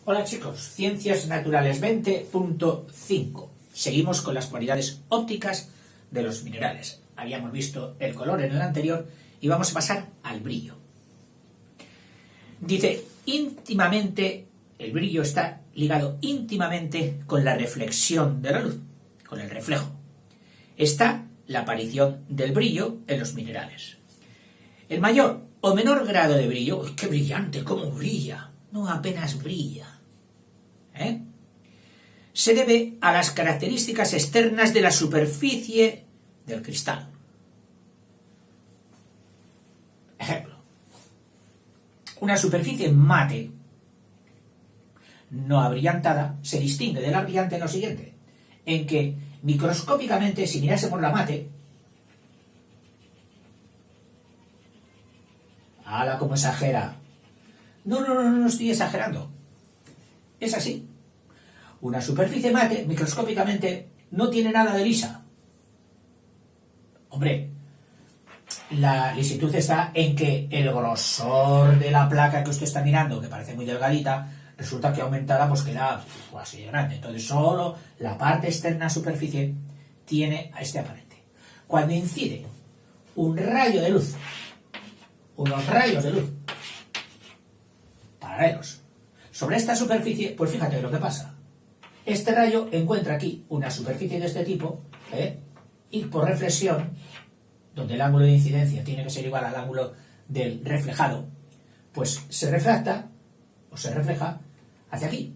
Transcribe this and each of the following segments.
Hola chicos, Ciencias Naturales 20.5. Seguimos con las cualidades ópticas de los minerales. Habíamos visto el color en el anterior y vamos a pasar al brillo. Dice, el brillo está ligado íntimamente con la reflexión de la luz, con el reflejo. Está la aparición del brillo en los minerales. El mayor o menor grado de brillo, ¡uy, qué brillante! ¿Cómo brilla? No, apenas brilla. Se debe a las características externas de la superficie del cristal. Ejemplo. Una superficie mate, no abrillantada, se distingue de la brillante en lo siguiente, en que microscópicamente, si mirásemos la mate, ¡hala, cómo exagera! No estoy exagerando. Es así. Una superficie mate, microscópicamente, no tiene nada de lisa. Hombre, la lisitud está en que el grosor de la placa que usted está mirando, que parece muy delgadita, resulta que aumentada pues queda así de grande. Entonces solo la parte externa de la superficie tiene este aparente. Cuando incide un rayo de luz, unos rayos de luz paralelos sobre esta superficie, pues fíjate lo que pasa. Este rayo encuentra aquí una superficie de este tipo, y por reflexión, donde el ángulo de incidencia tiene que ser igual al ángulo del reflejado, pues se refracta o se refleja hacia aquí.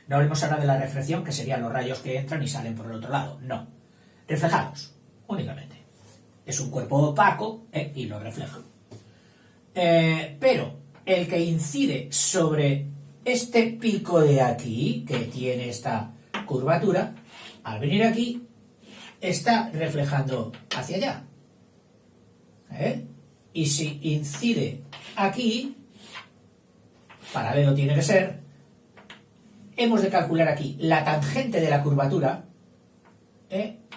No hablemos ahora de la refracción, que serían los rayos que entran y salen por el otro lado. No. Reflejados, únicamente. Es un cuerpo opaco y lo refleja. Pero el que incide sobre este pico de aquí, que tiene esta curvatura, al venir aquí, está reflejando hacia allá. Y si incide aquí, paralelo tiene que ser, hemos de calcular aquí la tangente de la curvatura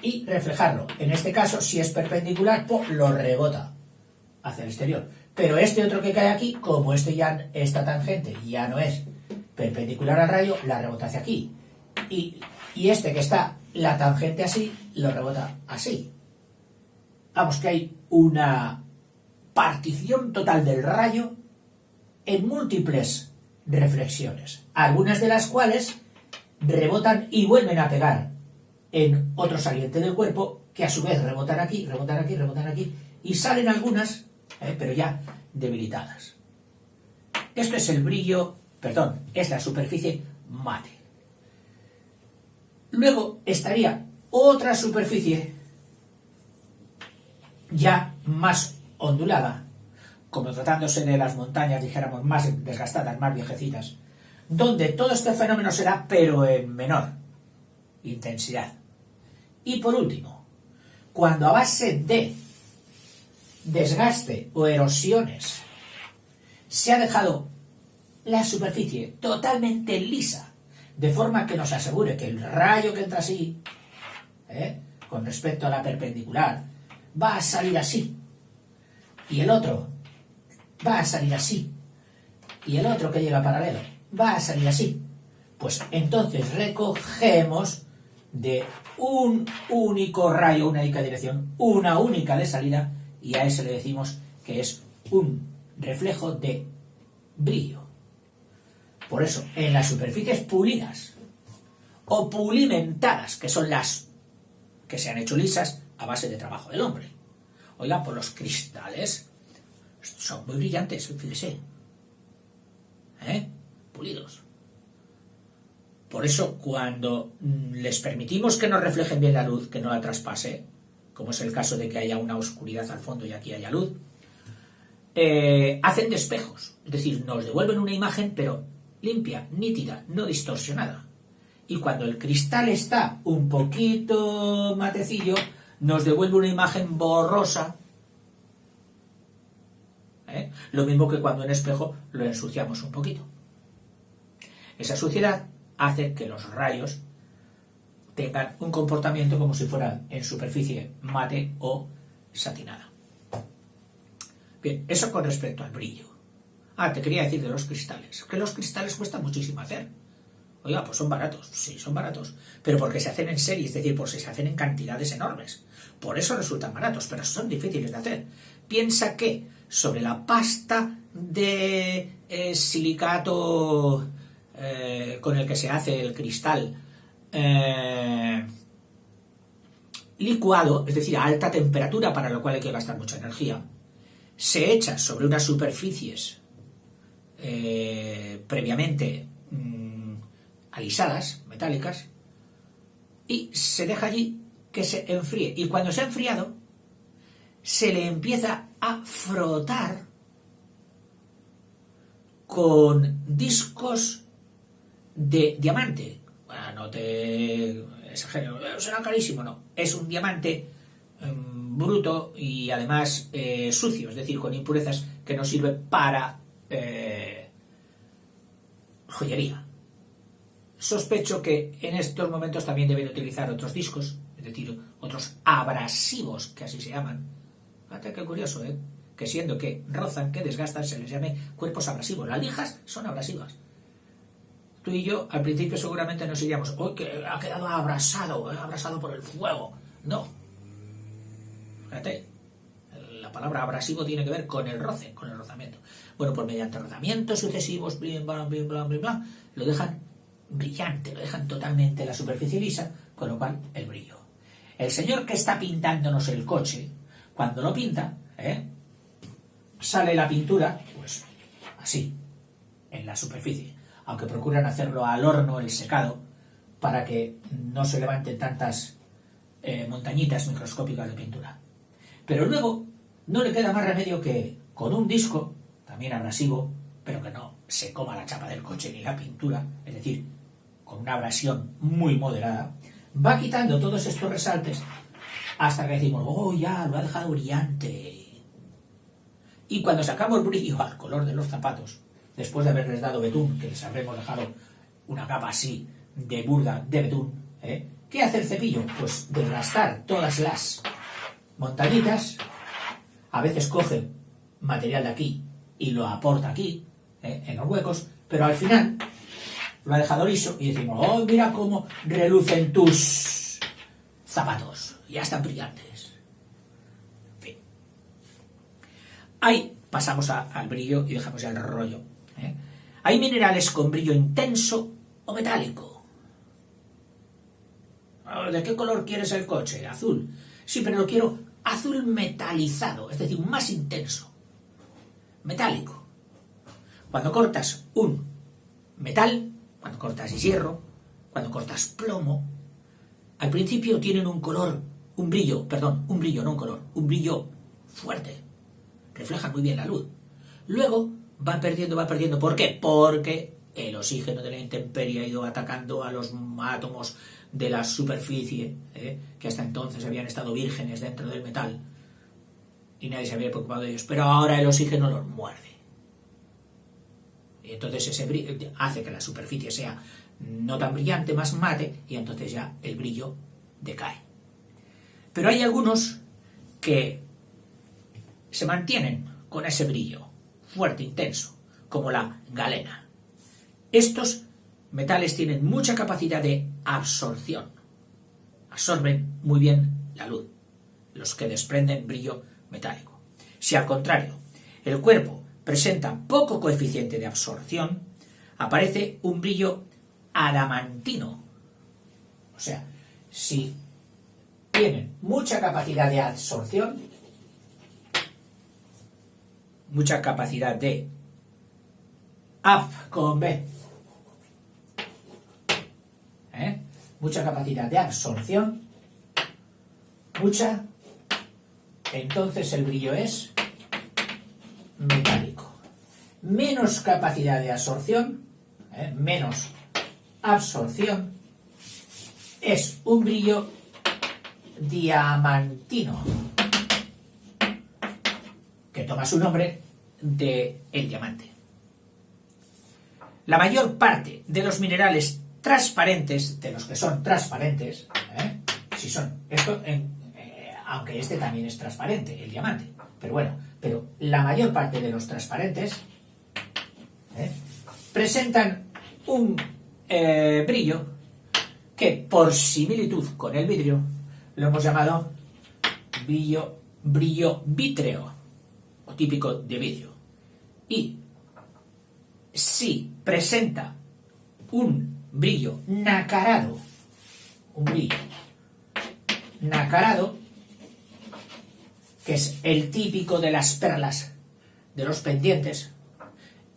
y reflejarlo. En este caso, si es perpendicular, pues lo rebota hacia el exterior. Pero este otro que cae aquí, como esta tangente ya no es perpendicular al rayo, la rebota hacia aquí. Y este que está la tangente así, lo rebota así. Vamos, que hay una partición total del rayo en múltiples reflexiones, algunas de las cuales rebotan y vuelven a pegar en otro saliente del cuerpo, que a su vez rebotan aquí, y salen algunas, pero ya debilitadas. Esto es el brillo, es la superficie mate. Luego estaría otra superficie ya más ondulada, como tratándose de las montañas, dijéramos, más desgastadas, más viejecitas, donde todo este fenómeno será, pero en menor intensidad. Y por último, cuando a base de desgaste o erosiones se ha dejado la superficie totalmente lisa, de forma que nos asegure que el rayo que entra así, con respecto a la perpendicular, va a salir así, y el otro va a salir así, y el otro que llega paralelo va a salir así, pues entonces recogemos de un único rayo, una única dirección, una única de salida, y a ese le decimos que es un reflejo de brillo. Por eso, en las superficies pulidas o pulimentadas, que son las que se han hecho lisas a base de trabajo del hombre. Oiga, pues los cristales son muy brillantes, fíjese. Pulidos. Por eso, cuando les permitimos que nos reflejen bien la luz, que no la traspase, como es el caso de que haya una oscuridad al fondo y aquí haya luz, hacen despejos. Es decir, nos devuelven una imagen, pero limpia, nítida, no distorsionada. Y cuando el cristal está un poquito matecillo, nos devuelve una imagen borrosa. Lo mismo que cuando en espejo lo ensuciamos un poquito. Esa suciedad hace que los rayos tengan un comportamiento como si fueran en superficie mate o satinada. Bien, eso con respecto al brillo. Ah, te quería decir de los cristales, que los cristales cuestan muchísimo hacer. Oiga, pues son baratos, sí, son baratos, pero porque se hacen en serie, es decir, porque se hacen en cantidades enormes. Por eso resultan baratos, pero son difíciles de hacer. Piensa que sobre la pasta de silicato con el que se hace el cristal licuado, es decir, a alta temperatura, para lo cual hay que gastar mucha energía, se echa sobre unas superficies previamente alisadas, metálicas, y se deja allí que se enfríe. Y cuando se ha enfriado, se le empieza a frotar con discos de diamante. Bueno, no te exagero, será carísimo, no. Es un diamante bruto y además sucio, es decir, con impurezas, que no sirve para joyería. Sospecho que en estos momentos también deben utilizar otros discos, es decir, otros abrasivos, que así se llaman. Fíjate qué curioso, que siendo que rozan, que desgastan, se les llame cuerpos abrasivos. Las lijas son abrasivas. Tú y yo al principio seguramente nos iríamos, ¡oh, que ha quedado abrasado por el fuego! No. Fíjate, la palabra abrasivo tiene que ver con el roce, con el rozamiento. Bueno, pues mediante rozamientos sucesivos, blim, blam, blim, blam, blim, blam, lo dejan brillante, lo dejan totalmente la superficie lisa, con lo cual el brillo. El señor que está pintándonos el coche, cuando lo pinta, sale la pintura, pues así, en la superficie, aunque procuran hacerlo al horno, el secado, para que no se levanten tantas montañitas microscópicas de pintura. Pero luego no le queda más remedio que con un disco, también abrasivo, pero que no se coma la chapa del coche ni la pintura, es decir, con una abrasión muy moderada, va quitando todos estos resaltes hasta que decimos, oh, ya, lo ha dejado brillante. Y cuando sacamos brillo al color de los zapatos, después de haberles dado betún, que les habremos dejado una capa así de burda de betún, ¿qué hace el cepillo? Pues desgastar todas las montañitas, a veces coge material de aquí y lo aporta aquí, en los huecos, pero al final lo ha dejado liso y decimos, oh, mira cómo relucen tus zapatos, ya están brillantes. En fin. Ahí pasamos al brillo y dejamos ya el rollo. Hay minerales con brillo intenso o metálico. ¿De qué color quieres el coche? Azul. Sí, pero lo quiero azul metalizado, es decir, más intenso. Metálico. Cuando cortas un metal, cuando cortas hierro, cuando cortas plomo, al principio tienen un brillo fuerte. Reflejan muy bien la luz. Luego va perdiendo. ¿Por qué? Porque el oxígeno de la intemperie ha ido atacando a los átomos de la superficie, que hasta entonces habían estado vírgenes dentro del metal y nadie se había preocupado de ellos. Pero ahora el oxígeno los muerde. Y entonces ese brillo hace que la superficie sea no tan brillante, más mate, y entonces ya el brillo decae. Pero hay algunos que se mantienen con ese brillo fuerte, intenso, como la galena. Estos metales tienen mucha capacidad de absorción. Absorben muy bien la luz, los que desprenden brillo metálico. Si al contrario, el cuerpo presenta poco coeficiente de absorción, aparece un brillo adamantino. O sea, si tienen mucha capacidad de absorción, mucha capacidad de mucha capacidad de absorción, entonces el brillo es metálico. Menos capacidad de absorción, menos absorción, es un brillo diamantino, que toma su nombre del diamante. La mayor parte de los minerales transparentes, de los que son transparentes, si son esto, aunque este también es transparente, el diamante, pero la mayor parte de los transparentes ¿eh? Presentan un brillo que, por similitud con el vidrio, lo hemos llamado brillo vítreo, o típico de vidrio. Y si presenta un brillo nacarado, que es el típico de las perlas, de los pendientes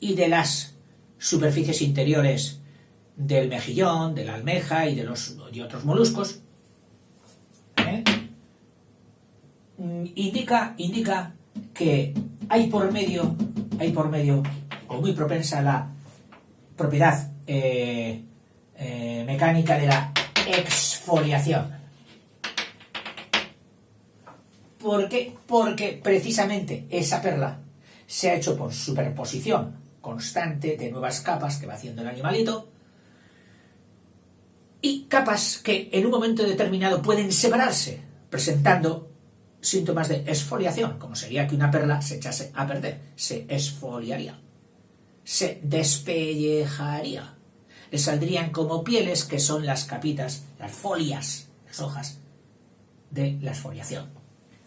y de las superficies interiores del mejillón, de la almeja y de otros moluscos, indica que hay por medio, o muy propensa a la propiedad mecánica de la exfoliación. ¿Por qué? Porque precisamente esa perla se ha hecho por superposición constante de nuevas capas que va haciendo el animalito, y capas que en un momento determinado pueden separarse, presentando síntomas de exfoliación, como sería que una perla se echase a perder, se exfoliaría, se despellejaría, le saldrían como pieles, que son las capitas, las folias, las hojas de la exfoliación.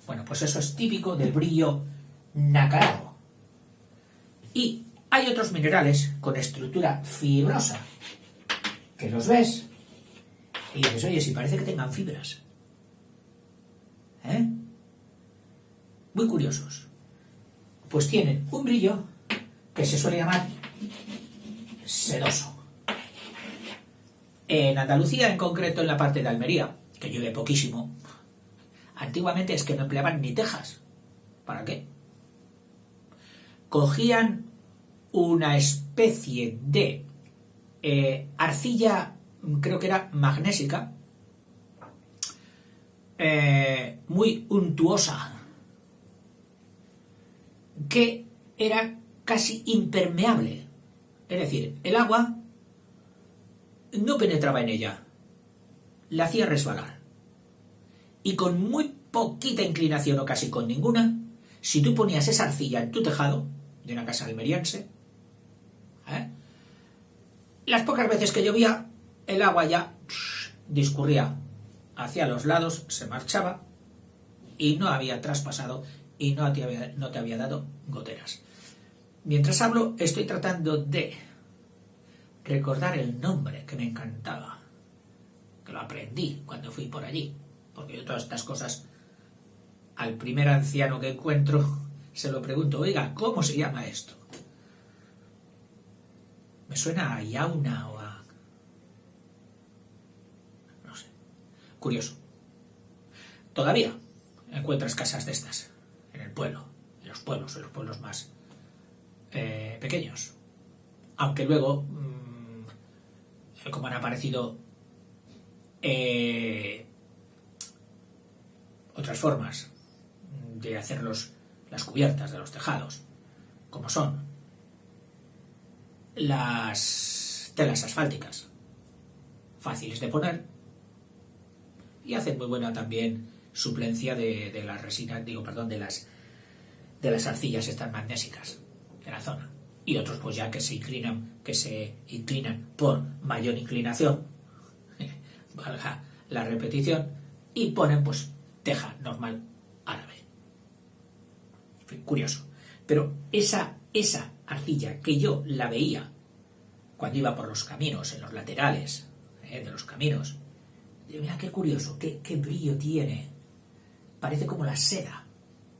Bueno, pues eso es típico del brillo nacarado. Y hay otros minerales con estructura fibrosa, que los ves y dices, oye, si parece que tengan fibras. Muy curiosos. Pues tienen un brillo que se suele llamar sedoso. En Andalucía, en concreto en la parte de Almería, que llueve poquísimo, antiguamente es que no empleaban ni tejas. ¿Para qué? Cogían una especie de arcilla, creo que era magnésica, muy untuosa, que era casi impermeable. Es decir, el agua no penetraba en ella, la hacía resbalar. Y con muy poquita inclinación, o casi con ninguna, si tú ponías esa arcilla en tu tejado de una casa almeriense, las pocas veces que llovía, el agua ya discurría hacia los lados, se marchaba y no había traspasado y no te había dado goteras. Mientras hablo, estoy tratando de recordar el nombre, que me encantaba, que lo aprendí cuando fui por allí, porque yo todas estas cosas, al primer anciano que encuentro, se lo pregunto, oiga, ¿cómo se llama esto? Me suena a yauna o a... no sé. Curioso. Todavía encuentras casas de estas en el pueblo, en los pueblos más pequeños. Aunque luego, como han aparecido otras formas de hacer las cubiertas de los tejados, como son las telas asfálticas, fáciles de poner, y hacen muy buena también suplencia de las resinas, de las arcillas estas magnésicas de la zona. Y otros pues ya que se inclinan por mayor inclinación, valga la repetición, y ponen pues teja normal árabe. En fin, curioso. Pero esa arcilla que yo la veía cuando iba por los caminos, en los laterales de los caminos, digo, mira qué curioso, qué brillo tiene, parece como la seda,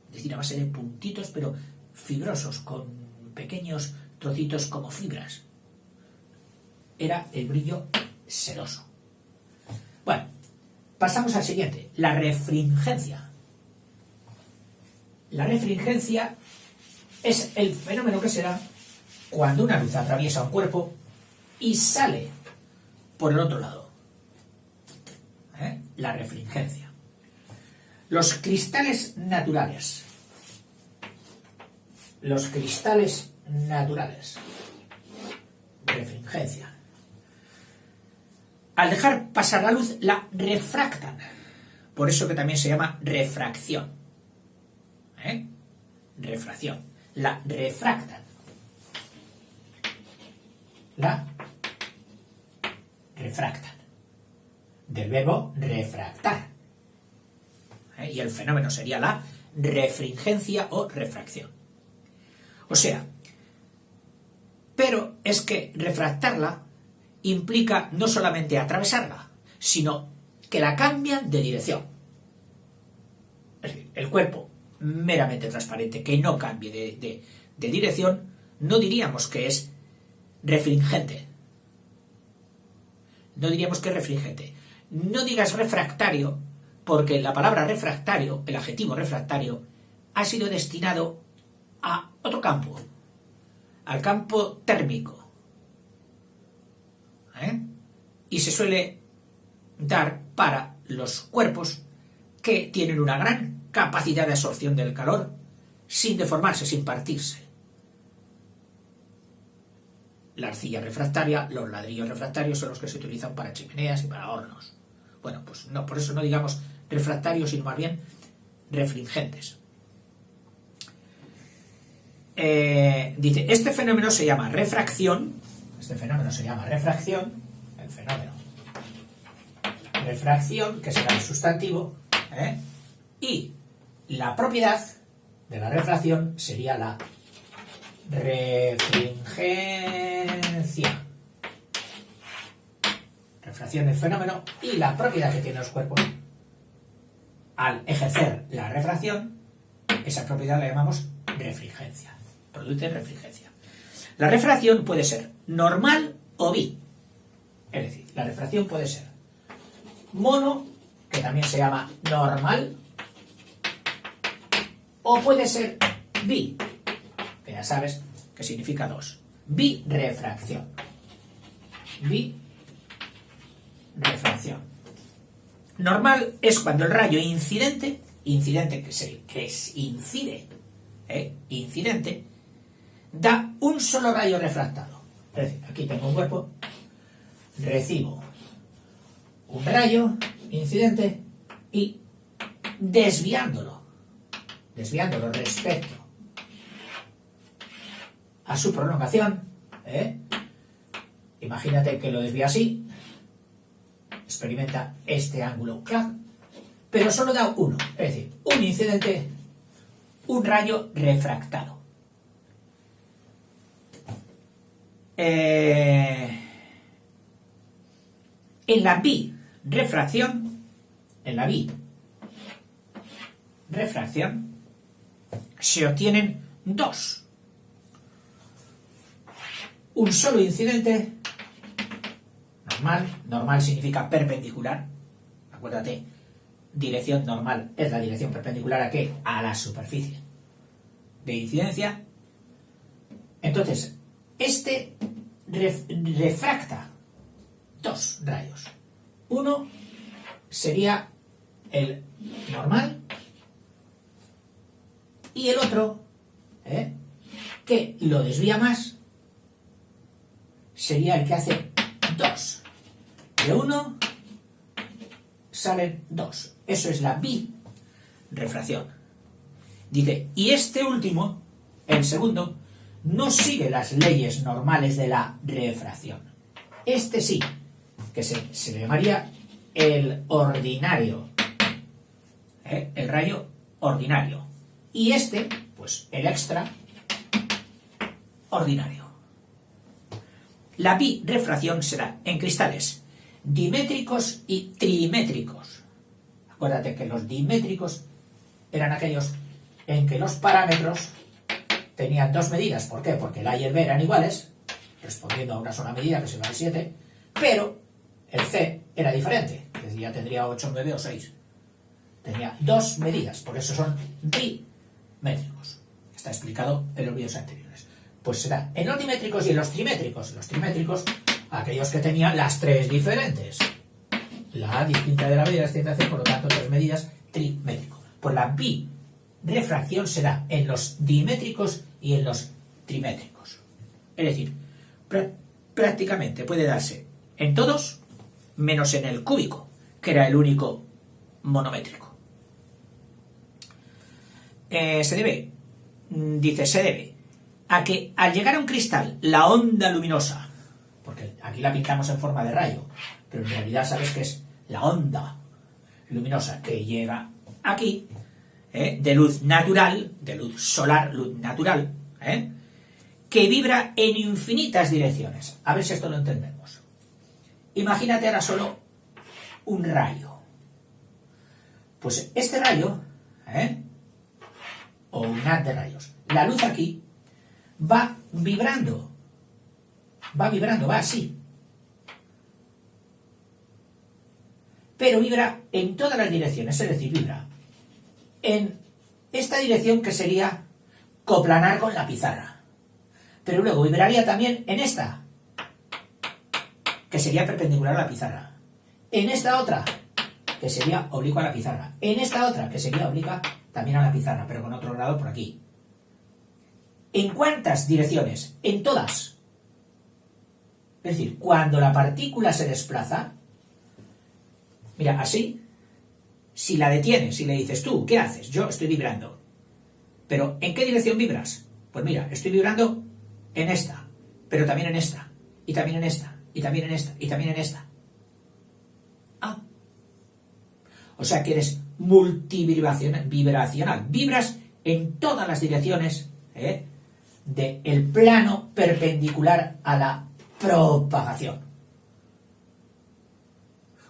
es decir, a base de puntitos pero fibrosos, con pequeños trocitos como fibras. Era el brillo sedoso. Bueno, pasamos al siguiente, la refringencia. La refringencia es el fenómeno que se da cuando una luz atraviesa un cuerpo y sale por el otro lado. La refringencia. Los cristales naturales. Refringencia. Al dejar pasar la luz, la refractan. Por eso que también se llama refracción. Refracción. La refractan. la refractan. Del verbo refractar. Y el fenómeno sería la refringencia o refracción. O sea, pero es que refractarla implica no solamente atravesarla, sino que la cambian de dirección. Es decir, el cuerpo meramente transparente que no cambie de dirección, no diríamos que es refringente. No diríamos que es refringente. No digas refractario, porque la palabra refractario, el adjetivo refractario, ha sido destinado a otro campo, al campo térmico. Y se suele dar para los cuerpos que tienen una gran capacidad de absorción del calor sin deformarse, sin partirse. La arcilla refractaria, los ladrillos refractarios son los que se utilizan para chimeneas y para hornos. Bueno, pues no, por eso no digamos refractarios, sino más bien refringentes. Dice, este fenómeno se llama refracción. Este fenómeno se llama refracción. El fenómeno refracción, que será el sustantivo, y la propiedad de la refracción sería la refringencia. Refracción del fenómeno y la propiedad que tienen los cuerpos al ejercer la refracción, esa propiedad la llamamos refringencia. Produce refringencia. La refracción puede ser normal o bi. Es decir, la refracción puede ser mono, que también se llama normal, o puede ser bi, que ya sabes que significa dos. Birefracción. Birefracción. Normal es cuando el rayo incidente que incide, incidente, da un solo rayo refractado. Es decir, aquí tengo un cuerpo, recibo un rayo incidente y desviándolo respecto a su prolongación, imagínate que lo desvía así, experimenta este ángulo, clac, pero solo da uno, es decir, un incidente, un rayo refractado. En la birefracción, se obtienen dos. Un solo incidente, normal significa perpendicular, acuérdate, dirección normal es la dirección perpendicular ¿a qué? A la superficie de incidencia. Entonces, este refracta dos rayos. Uno sería el normal y el otro, que lo desvía más, sería el que hace dos. De uno salen dos. Eso es la birefracción. Dice, y este último, el segundo, no sigue las leyes normales de la refracción. Este sí, que se le llamaría el ordinario, el rayo ordinario. Y este, pues el extraordinario. La birefracción será en cristales dimétricos y trimétricos. Acuérdate que los dimétricos eran aquellos en que los parámetros tenían dos medidas. ¿Por qué? Porque el A y el B eran iguales, respondiendo a una sola medida, que será el 7, pero el C era diferente, es decir, ya tendría 8, 9 o 6. Tenía dos medidas, por eso son dimétricos. Está explicado en los vídeos anteriores. Pues será en los dimétricos y en los trimétricos. Los trimétricos, aquellos que tenían las tres diferentes. La A distinta de la B y la distinta de C, por lo tanto, tres medidas, trimétrico. Pues la birefracción será en los dimétricos y en los trimétricos. Es decir, prácticamente puede darse en todos, menos en el cúbico, que era el único monométrico. Se debe a que al llegar a un cristal la onda luminosa porque aquí la pintamos en forma de rayo, pero en realidad sabes que es la onda luminosa que llega aquí, de luz natural, de luz solar, luz natural, que vibra en infinitas direcciones. A ver si esto lo entendemos. Imagínate ahora solo un rayo. Pues este rayo, o un haz de rayos, la luz aquí va vibrando, va así. Pero vibra en todas las direcciones, es decir, vibra en esta dirección que sería coplanar con la pizarra. Pero luego vibraría también en esta, que sería perpendicular a la pizarra. En esta otra, que sería oblicua a la pizarra. En esta otra, que sería oblicua también a la pizarra, pero con otro grado por aquí. ¿En cuántas direcciones? En todas. Es decir, cuando la partícula se desplaza, mira, así, si la detienes, si le dices tú, ¿qué haces? Yo estoy vibrando. ¿Pero en qué dirección vibras? Pues mira, estoy vibrando en esta, pero también en esta, y también en esta, y también en esta, y también en esta. Ah. O sea que eres multivibracional, vibras en todas las direcciones del plano perpendicular a la propagación.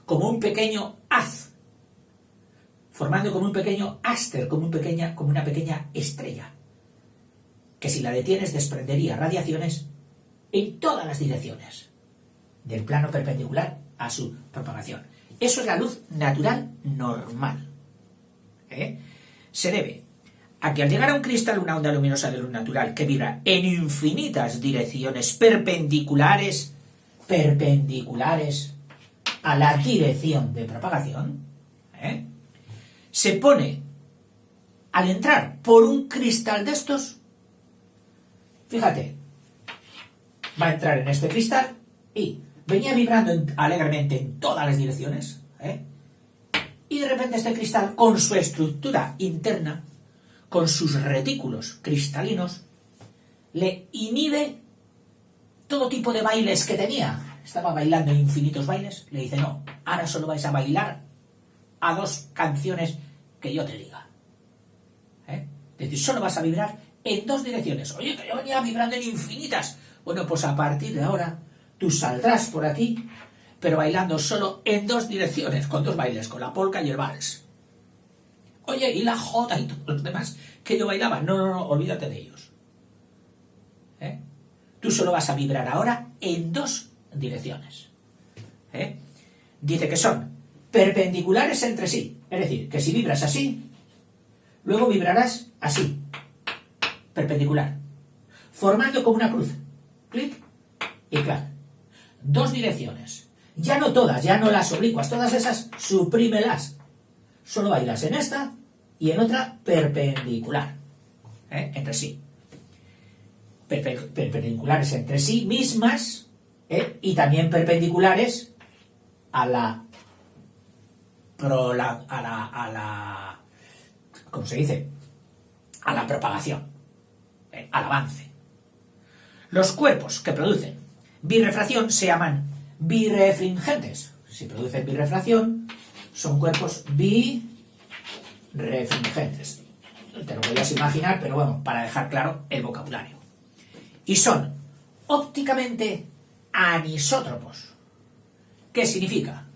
Como un pequeño haz, formando como un pequeño áster, como una pequeña estrella, que si la detienes desprendería radiaciones en todas las direcciones del plano perpendicular a su propagación. Eso es la luz natural normal. Se debe a que al llegar a un cristal una onda luminosa de luz natural que vibra en infinitas direcciones perpendiculares a la dirección de propagación, se pone, al entrar por un cristal de estos, fíjate, va a entrar en este cristal y venía vibrando alegremente en todas las direcciones, y de repente este cristal, con su estructura interna, con sus retículos cristalinos, le inhibe todo tipo de bailes que tenía. Estaba bailando infinitos bailes, le dice, no, ahora solo vais a bailar a 2 canciones que yo te diga. Es decir, solo vas a vibrar en 2 direcciones. Oye, que yo venía vibrando en infinitas. Bueno, pues a partir de ahora, tú saldrás por aquí, pero bailando solo en 2 direcciones, con 2 bailes, con la polka y el vals. Oye, y la jota y todos los demás que yo bailaba. No, olvídate de ellos. Tú solo vas a vibrar ahora en 2 direcciones. Dice que son perpendiculares entre sí. Es decir, que si vibras así, luego vibrarás así, perpendicular, formando como una cruz. Clic y clac. 2 direcciones. Ya no todas, ya no las oblicuas, todas esas suprímelas. Solo bailas en esta y en otra perpendicular. Entre sí. Perpendiculares entre sí mismas, y también perpendiculares a la ¿cómo se dice? A la propagación, al avance. Los cuerpos que producen birrefracción se llaman birrefringentes. Si producen birrefracción, son cuerpos birrefringentes. Te lo podías imaginar, pero bueno, para dejar claro el vocabulario. Y son ópticamente anisótropos. ¿Qué significa?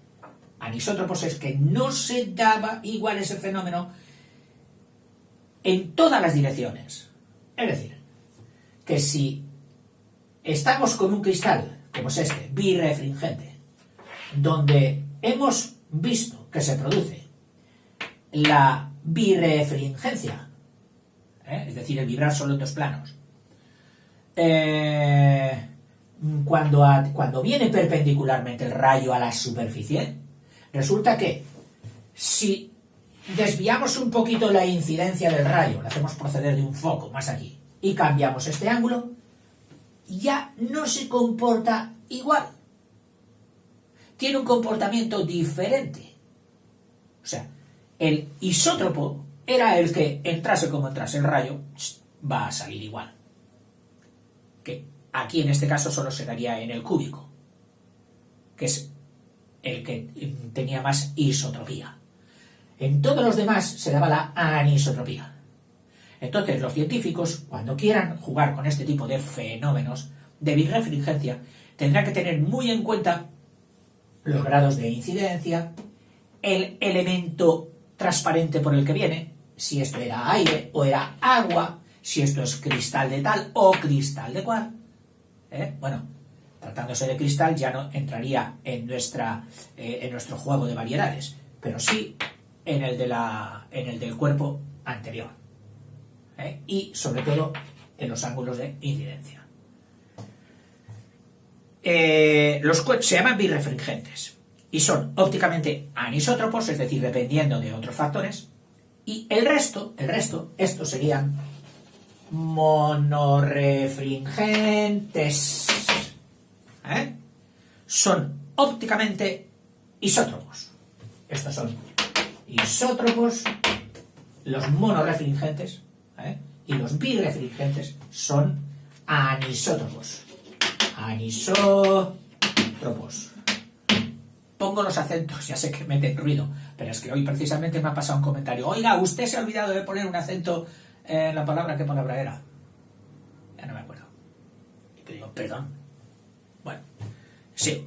Anisótropos es que no se daba igual ese fenómeno en todas las direcciones. Es decir, que si estamos con un cristal, como es este, birrefringente, donde hemos visto que se produce la birrefringencia, es decir, el vibrar solo en 2 planos, cuando viene perpendicularmente el rayo a la superficie, resulta que si desviamos un poquito la incidencia del rayo, le hacemos proceder de un foco más aquí, y cambiamos este ángulo, ya no se comporta igual. Tiene un comportamiento diferente. O sea, el isótropo era el que entrase como entrase el rayo, va a salir igual. Que aquí en este caso solo se daría en el cúbico, que es el que tenía más isotropía. En todos los demás se daba la anisotropía. Entonces, los científicos, cuando quieran jugar con este tipo de fenómenos de birrefringencia, tendrán que tener muy en cuenta los grados de incidencia, el elemento transparente por el que viene, si esto era aire o era agua, si esto es cristal de tal o cristal de cual. Bueno, tratándose de cristal ya no entraría en nuestro juego de variedades, pero sí en el del cuerpo anterior. Y sobre todo en los ángulos de incidencia. Los cohetes se llaman birrefringentes y son ópticamente anisótropos, es decir, dependiendo de otros factores, y el resto, estos serían monorefringentes. Son ópticamente isótropos. Estos son isótropos, los monorefringentes, y los birrefringentes son anisótropos. Anisótropos. Pongo los acentos, ya sé que meten ruido, pero es que hoy precisamente me ha pasado un comentario. Oiga, usted se ha olvidado de poner un acento en la palabra. ¿Qué palabra era? Ya no me acuerdo. Y te digo, perdón. Bueno, sí.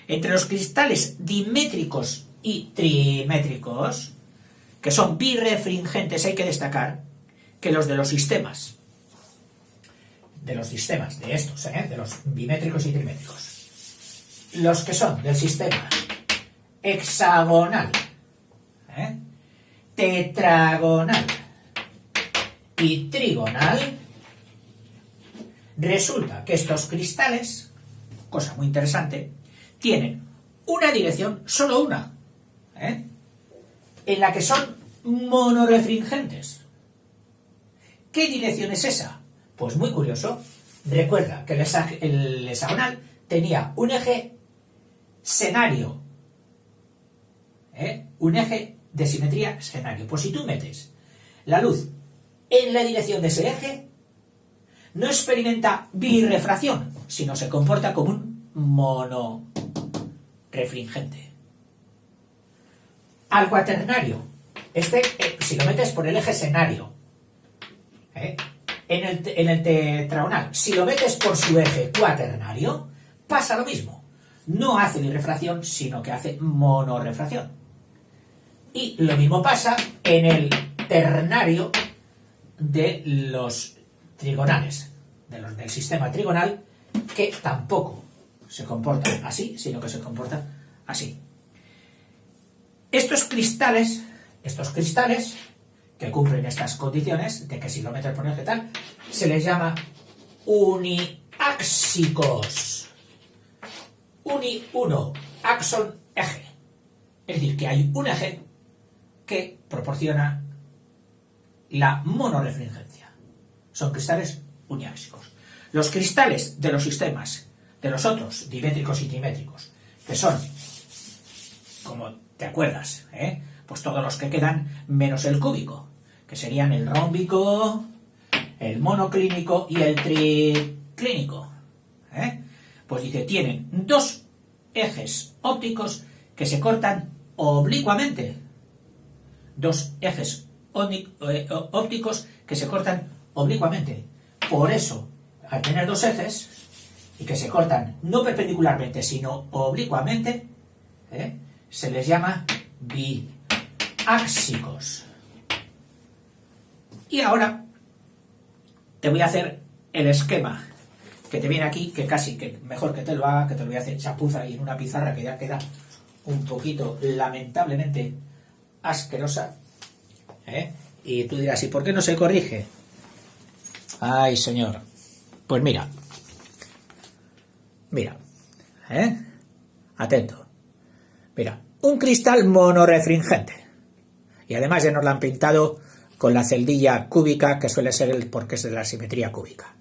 Entre los cristales dimétricos y trimétricos, que son birrefringentes, hay que destacar que los de los sistemas, de estos, de los bimétricos y trimétricos, los que son del sistema hexagonal, tetragonal y trigonal, resulta que estos cristales, cosa muy interesante, tienen una dirección, solo una, en la que son monorefringentes. ¿Qué dirección es esa? Pues muy curioso. Recuerda que el hexagonal tenía un eje senario, un eje de simetría senario. Pues si tú metes la luz en la dirección de ese eje, no experimenta birrefracción, sino se comporta como un monorefringente. Al cuaternario, si lo metes por el eje senario, en el tetragonal, si lo metes por su eje cuaternario, pasa lo mismo. No hace birrefracción, sino que hace monorefracción. Y lo mismo pasa en el ternario de los trigonales, del sistema trigonal, que tampoco se comporta así, sino que se comporta así. Estos cristales que cumplen estas condiciones, de que si lo metes por eje tal, se les llama uniáxicos. Uno, axon, eje. Es decir, que hay un eje que proporciona la monorefringencia. Son cristales uniáxicos. Los cristales de los sistemas, de los otros, dimétricos y trimétricos, que son, como te acuerdas, pues todos los que quedan menos el cúbico, que serían el rómbico, el monoclínico y el triclínico. Pues dice, tienen dos ejes ópticos que se cortan oblicuamente. Dos ejes ópticos que se cortan oblicuamente. Por eso, al tener dos ejes y que se cortan no perpendicularmente, sino oblicuamente, se les llama biáxicos. Y ahora te voy a hacer el esquema que te viene aquí, que casi que mejor que te lo haga, que te lo voy a hacer chapuza y en una pizarra que ya queda un poquito lamentablemente asquerosa. Y tú dirás, ¿y por qué no se corrige? Ay, señor. Pues mira, atento. Mira, un cristal monorefringente. Y además ya nos lo han pintado con la celdilla cúbica, que suele ser porque es de la simetría cúbica.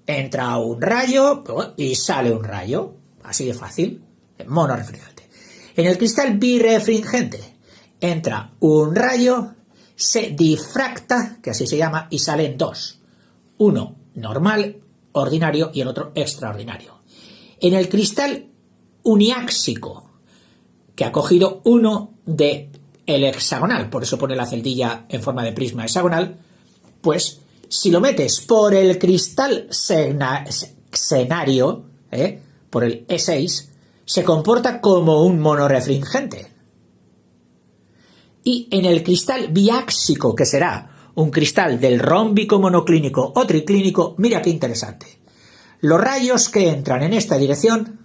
Entra un rayo y sale un rayo. Así de fácil. Monorefringente. En el cristal birrefringente entra un rayo, se difracta, que así se llama, y salen dos. Uno normal, ordinario, y el otro extraordinario. En el cristal uniáxico, que ha cogido uno del hexagonal, por eso pone la celdilla en forma de prisma hexagonal, pues si lo metes por el cristal xenario, por el E6, se comporta como un monorefringente. Y en el cristal biáxico, que será un cristal del rómbico monoclínico o triclínico, mira qué interesante. Los rayos que entran en esta dirección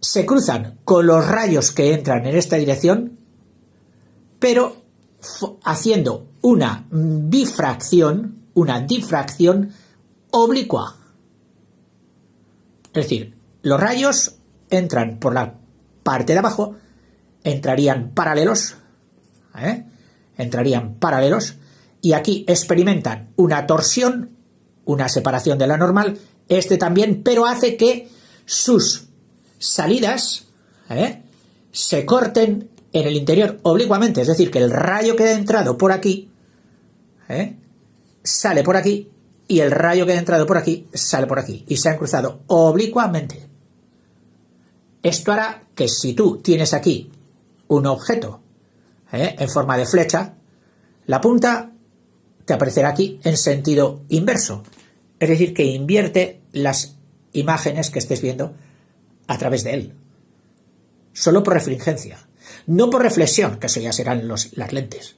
se cruzan con los rayos que entran en esta dirección, pero haciendo una difracción oblicua. Es decir, los rayos entran por la parte de abajo, entrarían paralelos, y aquí experimentan una torsión, una separación de la normal, también, pero hace que sus salidas se corten en el interior oblicuamente, es decir, que el rayo que ha entrado por aquí sale por aquí y el rayo que ha entrado por aquí sale por aquí y se han cruzado oblicuamente. Esto hará que si tú tienes aquí un objeto en forma de flecha, la punta te aparecerá aquí en sentido inverso, es decir, que invierte las imágenes que estés viendo a través de él, solo por refringencia, no por reflexión, que eso ya serán las lentes.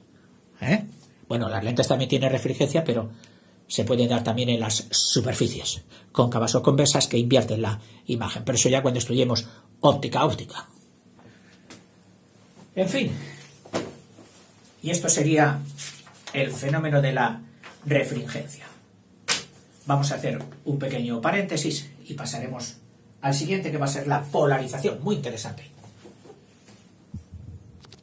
Bueno, las lentes también tienen refringencia, pero se pueden dar también en las superficies cóncavas o convexas que invierten la imagen, pero eso ya cuando estudiemos óptica. En fin, y esto sería el fenómeno de la refringencia. Vamos a hacer un pequeño paréntesis y pasaremos al siguiente, que va a ser la polarización, muy interesante.